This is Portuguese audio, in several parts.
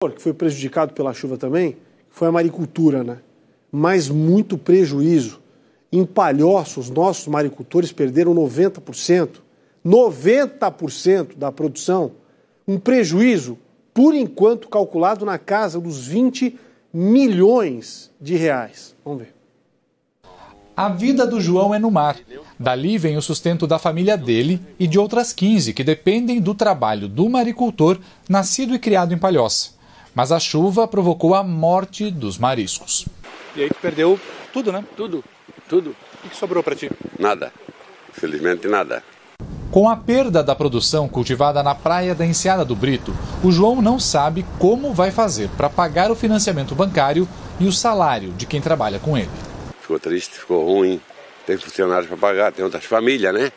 Que foi prejudicado pela chuva também, foi a maricultura, né? Mas muito prejuízo. Em Palhoça, os nossos maricultores perderam 90%. 90% da produção. Um prejuízo, por enquanto, calculado na casa dos 20 milhões de reais. Vamos ver. A vida do João é no mar. Dali vem o sustento da família dele e de outras 15 que dependem do trabalho do maricultor nascido e criado em Palhoça. Mas a chuva provocou a morte dos mariscos. E aí tu perdeu tudo, né? Tudo. O que sobrou para ti? Nada. Infelizmente nada. Com a perda da produção cultivada na praia da Enseada do Brito, o João não sabe como vai fazer para pagar o financiamento bancário e o salário de quem trabalha com ele. Ficou triste, ficou ruim. Tem funcionários para pagar, tem outras famílias, né?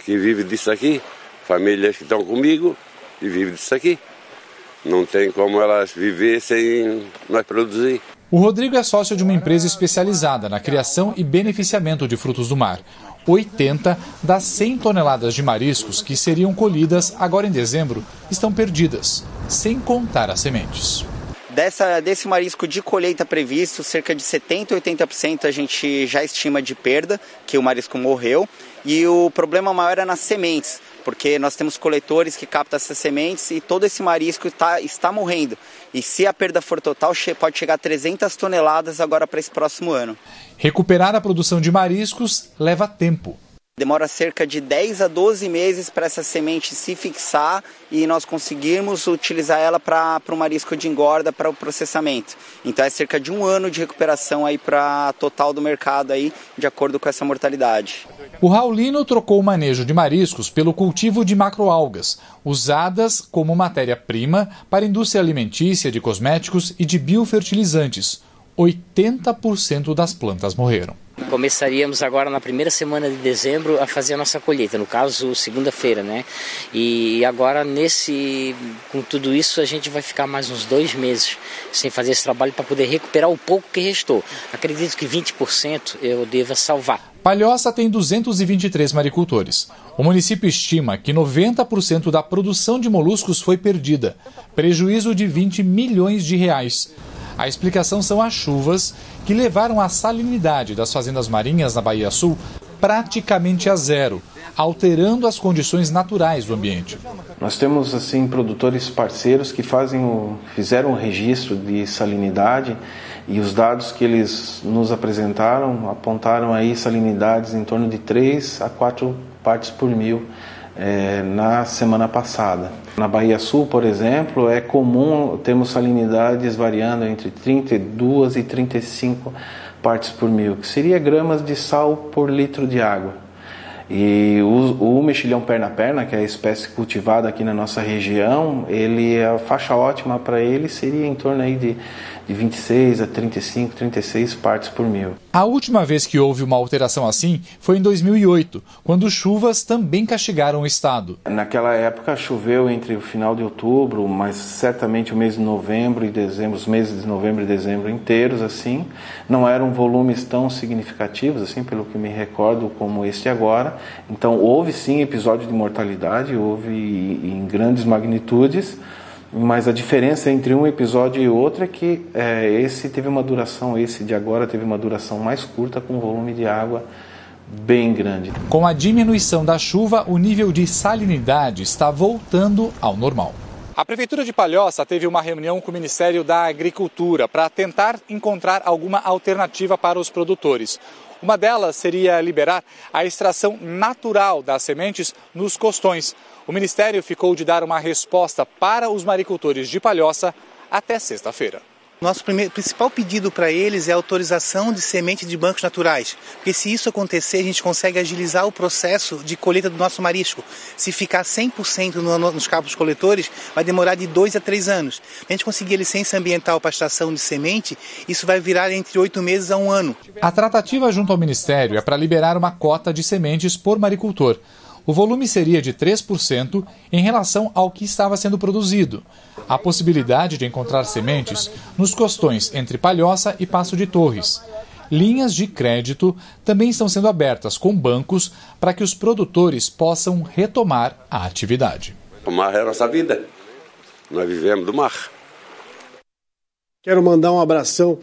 Que vivem disso aqui. Famílias que estão comigo e vivem disso aqui. Não tem como elas viver sem nós produzir. O Rodrigo é sócio de uma empresa especializada na criação e beneficiamento de frutos do mar. 80 das 100 toneladas de mariscos que seriam colhidas agora em dezembro estão perdidas, sem contar as sementes. Desse marisco de colheita previsto, cerca de 70% a 80% a gente já estima de perda, que o marisco morreu. E o problema maior é nas sementes, porque nós temos coletores que captam essas sementes e todo esse marisco está morrendo. E se a perda for total, pode chegar a 300 toneladas agora para esse próximo ano. Recuperar a produção de mariscos leva tempo. Demora cerca de 10 a 12 meses para essa semente se fixar e nós conseguirmos utilizar ela para o marisco de engorda, para o processamento. Então é cerca de um ano de recuperação aí para total do mercado aí, de acordo com essa mortalidade. O Raulino trocou o manejo de mariscos pelo cultivo de macroalgas, usadas como matéria-prima para a indústria alimentícia, de cosméticos e de biofertilizantes. 80% das plantas morreram. Começaríamos agora na primeira semana de dezembro a fazer a nossa colheita, no caso segunda-feira, né? E agora com tudo isso a gente vai ficar mais uns 2 meses sem fazer esse trabalho para poder recuperar o pouco que restou. Acredito que 20% eu deva salvar. Palhoça tem 223 maricultores. O município estima que 90% da produção de moluscos foi perdida, prejuízo de 20 milhões de reais. A explicação são as chuvas que levaram a salinidade das fazendas marinhas na Bahia Sul praticamente a zero, alterando as condições naturais do ambiente. Nós temos assim produtores parceiros que fizeram o registro de salinidade e os dados que eles nos apresentaram apontaram aí salinidades em torno de 3 a 4 partes por mil na semana passada. Na Bahia Sul, por exemplo, é comum termos salinidades variando entre 32 e 35 partes por mil, que seria gramas de sal por litro de água. E o mexilhão perna-perna, que é a espécie cultivada aqui na nossa região, a faixa ótima para ele seria em torno aí de 26 a 35, 36 partes por mil. A última vez que houve uma alteração assim foi em 2008, quando chuvas também castigaram o estado. Naquela época choveu entre o final de outubro, mas certamente o mês de novembro e dezembro, os meses de novembro e dezembro inteiros, assim, não eram volumes tão significativos, assim, pelo que me recordo, como este agora. Então houve sim episódio de mortalidade, houve em grandes magnitudes, mas a diferença entre um episódio e outro é que esse de agora teve uma duração mais curta, com um volume de água bem grande. Com a diminuição da chuva, o nível de salinidade está voltando ao normal. A Prefeitura de Palhoça teve uma reunião com o Ministério da Agricultura para tentar encontrar alguma alternativa para os produtores. Uma delas seria liberar a extração natural das sementes nos costões. O Ministério ficou de dar uma resposta para os maricultores de Palhoça até sexta-feira. Nosso principal pedido para eles é a autorização de semente de bancos naturais, porque se isso acontecer, a gente consegue agilizar o processo de colheita do nosso marisco. Se ficar 100% nos campos coletores, vai demorar de 2 a 3 anos. Se a gente conseguir a licença ambiental para a extração de semente, isso vai virar entre 8 meses a 1 ano. A tratativa junto ao Ministério é para liberar uma cota de sementes por maricultor. O volume seria de 3% em relação ao que estava sendo produzido. Há possibilidade de encontrar sementes nos costões entre Palhoça e Passo de Torres. Linhas de crédito também estão sendo abertas com bancos para que os produtores possam retomar a atividade. O mar é a nossa vida. Nós vivemos do mar. Quero mandar um abração